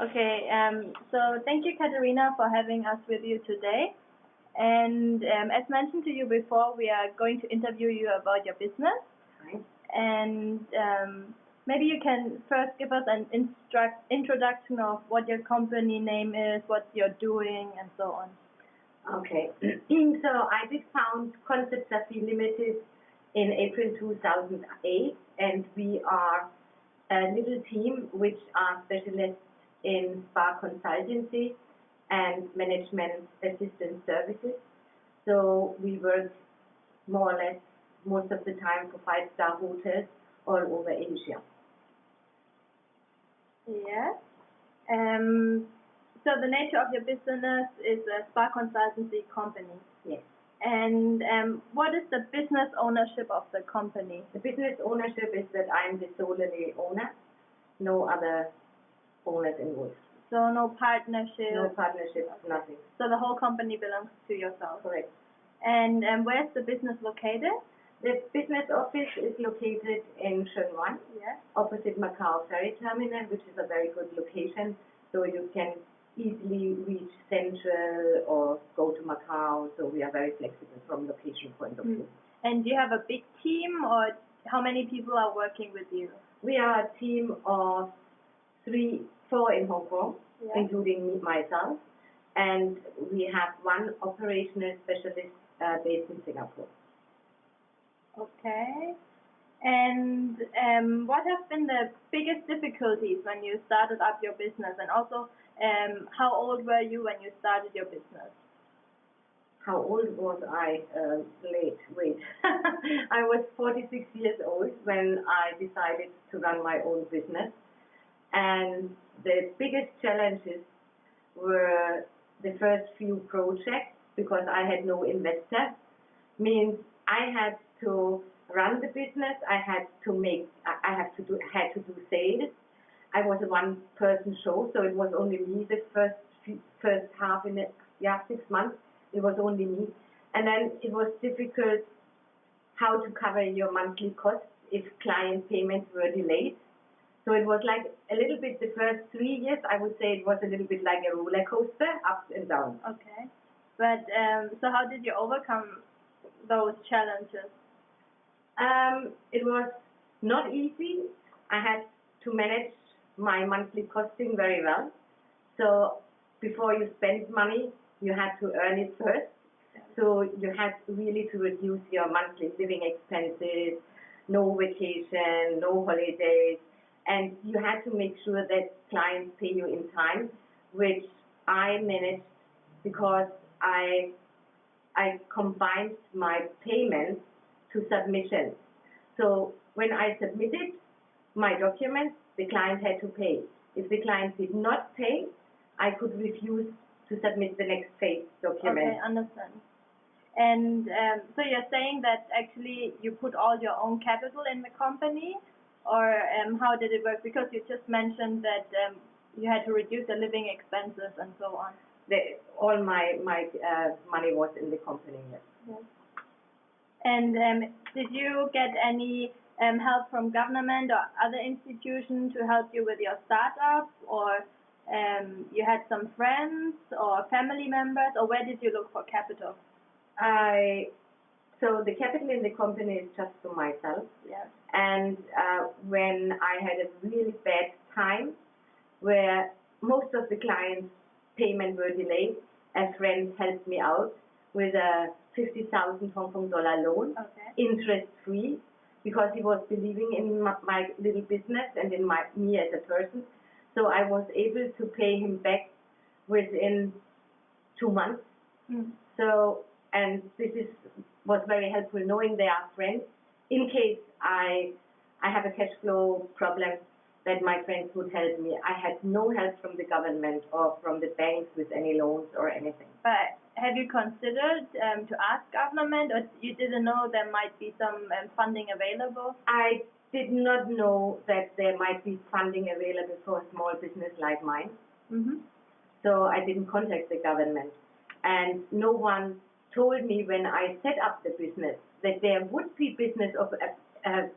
Okay, so thank you, Katharina, for having us with you today. And as mentioned to you before, we are going to interview you about your business. Right. And maybe you can first give us an introduction of what your company name is, what you're doing, and so on. Okay. So I did found Saphyr Ltd in April 2008, and we are a little team which are specialists in spa consultancy and management assistance services. So we work more or less most of the time for five-star hotels all over Asia. Yes. So the nature of your business is a spa consultancy company. Yes. And what is the business ownership of the company? The business ownership is that I'm the solely owner, no other owners involved. So no partnership? No partnership, okay. Nothing. So the whole company belongs to yourself? Correct. And where's the business located? The business office is located in Shenzhen, yes, opposite Macau Ferry Terminal, which is a very good location, so you can easily reach Central or go to Macau, so we are very flexible from location point of view. And do you have a big team, or how many people are working with you? We are a team of 4 in Hong Kong, yes, including me, myself, and we have one operational specialist based in Singapore. Okay. And what have been the biggest difficulties when you started up your business? And also, how old were you when you started your business? How old was I? Wait. I was 46 years old when I decided to run my own business. And the biggest challenges were the first few projects, because I had no investor. Means I had to run the business. I had to do sales. I was a one-person show, so it was only me. The first half in it, 6 months, it was only me. And then it was difficult how to cover your monthly costs if client payments were delayed. So it was like a little bit, the first 3 years, I would say it was a little bit like a roller coaster, ups and downs. Okay. But so how did you overcome those challenges? It was not easy. I had to manage my monthly costing very well. So before you spend money, you had to earn it first. So you had really to reduce your monthly living expenses, no vacation, no holidays, and you had to make sure that clients pay you in time, which I managed because I combined my payments to submissions. So when I submitted my documents, the client had to pay. If the client did not pay, I could refuse to submit the next phase document. Okay, understand. And so you're saying that actually you put all your own capital in the company, or how did it work? Because you just mentioned that you had to reduce the living expenses and so on. All my money was in the company, yes. Yes. And did you get any help from government or other institutions to help you with your startup, or you had some friends or family members, or where did you look for capital? So the capital in the company is just for myself. Yes. And when I had a really bad time where most of the clients' payment were delayed, a friend helped me out with a 50,000 Hong Kong dollar loan, okay, interest-free, because he was believing in my little business and in me as a person. So I was able to pay him back within 2 months. So, and this was very helpful, knowing they are friends. In case I have a cash flow problem, that my friends would help me. I had no help from the government or from the banks with any loans or anything. But have you considered to ask government, or you didn't know there might be some funding available? I did not know that there might be funding available for a small business like mine. So I didn't contact the government. And no one told me when I set up the business that there would be business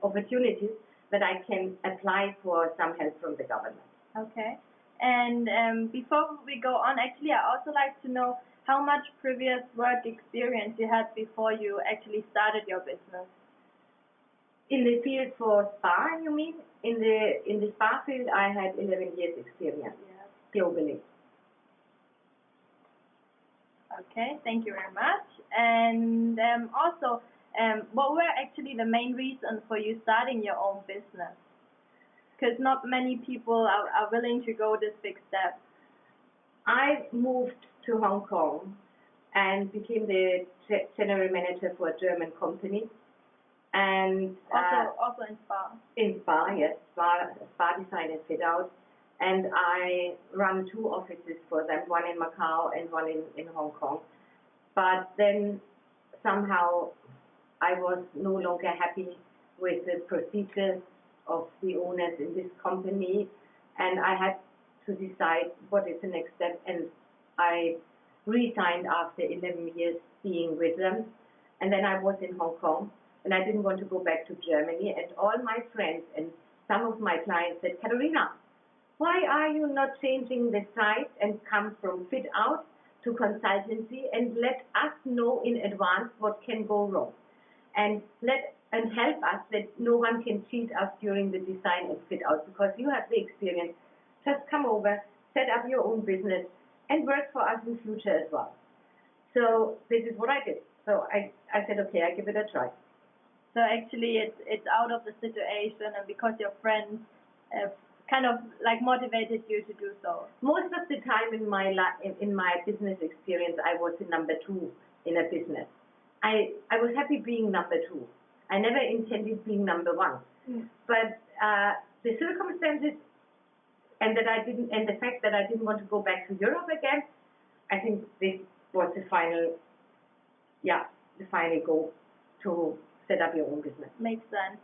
opportunities that I can apply for some help from the government. Okay. And before we go on, actually, I also like to know how much previous work experience you had before you actually started your business. In the field for spa, you mean? In the spa field, I had 11 years experience globally. Okay, thank you very much. And also, what were actually the main reasons for you starting your own business? Because not many people are willing to go this big step. I moved to Hong Kong and became the general manager for a German company. And also in spa. In spa, yes, spa design and fit out. And I run 2 offices for them, one in Macau and one in Hong Kong. But then somehow I was no longer happy with the procedures of the owners in this company, and I had to decide what is the next step, and I resigned after 11 years being with them. And then I was in Hong Kong, and I didn't want to go back to Germany, and all my friends and some of my clients said, Katharina, why are you not changing the site and come from fit out to consultancy and let us know in advance what can go wrong, and help us that no one can cheat us during the design and fit out, because you have the experience. Just come over, set up your own business, and work for us in future as well. So this is what I did. So I said, okay, I give it a try. So actually, it's out of the situation, and because your friends kind of like motivated you to do so. Most of the time in my business experience, I was the number 2 in a business. I was happy being number 2. I never intended being number 1. But the circumstances and the fact that I didn't want to go back to Europe again, I think this was the final goal to set up your own business. Makes sense.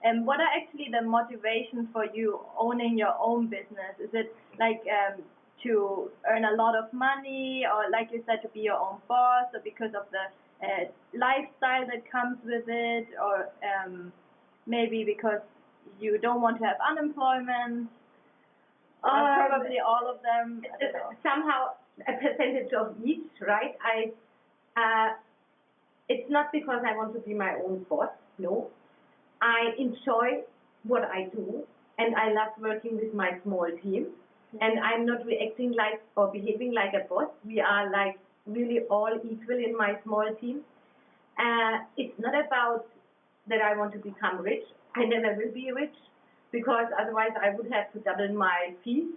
And what are actually the motivations for you owning your own business? Is it like to earn a lot of money, or like you said, to be your own boss, or because of the lifestyle that comes with it, or maybe because you don't want to have unemployment? Probably all of them. Somehow a percentage of each, right? It's not because I want to be my own boss, no. I enjoy what I do, and I love working with my small team, and I'm not reacting like or behaving like a boss. We are like really all equal in my small team. It's not about that I want to become rich. I never will be rich, because otherwise I would have to double my fees,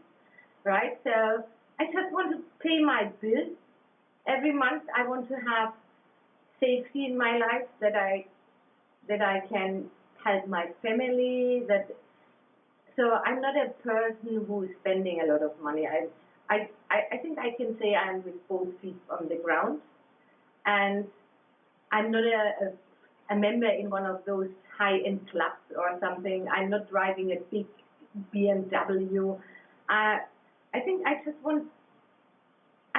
right? So I just want to pay my bills every month. I want to have safety in my life, that I can help my family. So I'm not a person who is spending a lot of money. I think I can say I'm with both feet on the ground, and I'm not a member in one of those high-end clubs or something. I'm not driving a big BMW. I think I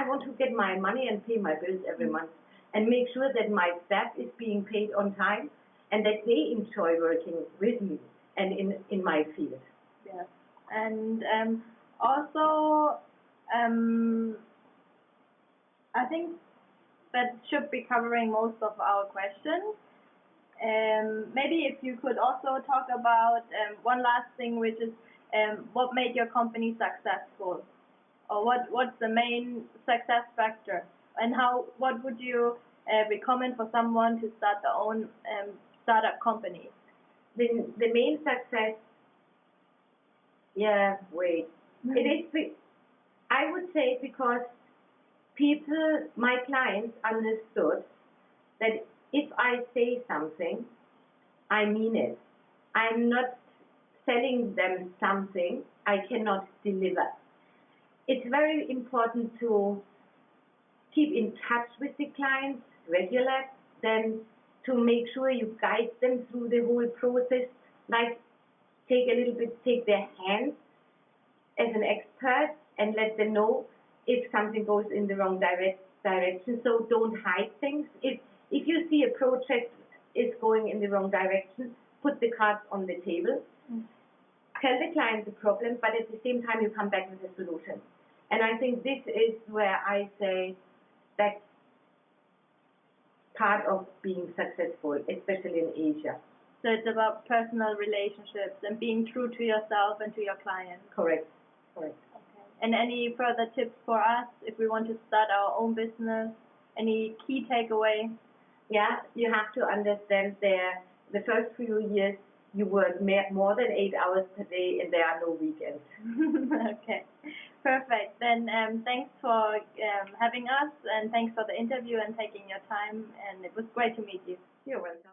want to get my money and pay my bills every month, and make sure that my staff is being paid on time, and that they enjoy working with me and in my field. Yes. And also, I think that should be covering most of our questions. Maybe if you could also talk about one last thing, which is what made your company successful, or what's the main success factor, and what would you recommend for someone to start their own startup company? The main success, it is, I would say, because people, my clients, understood that if I say something, I mean it. I'm not selling them something I cannot deliver. It's very important to keep in touch with the clients regular, then to make sure you guide them through the whole process, like take their hands as an expert and let them know if something goes in the wrong direction. So don't hide things. If you see a project is going in the wrong direction, put the cards on the table. tell the client the problem, but at the same time you come back with a solution. And I think this is where I say that's part of being successful, especially in Asia. So it's about personal relationships and being true to yourself and to your clients. Correct. Correct. Okay. And any further tips for us if we want to start our own business? Any key takeaway? Yeah, you have to understand the first few years you work more than 8 hours per day and there are no weekends. Okay, perfect. Then thanks for having us, and thanks for the interview and taking your time, and it was great to meet you. You're welcome.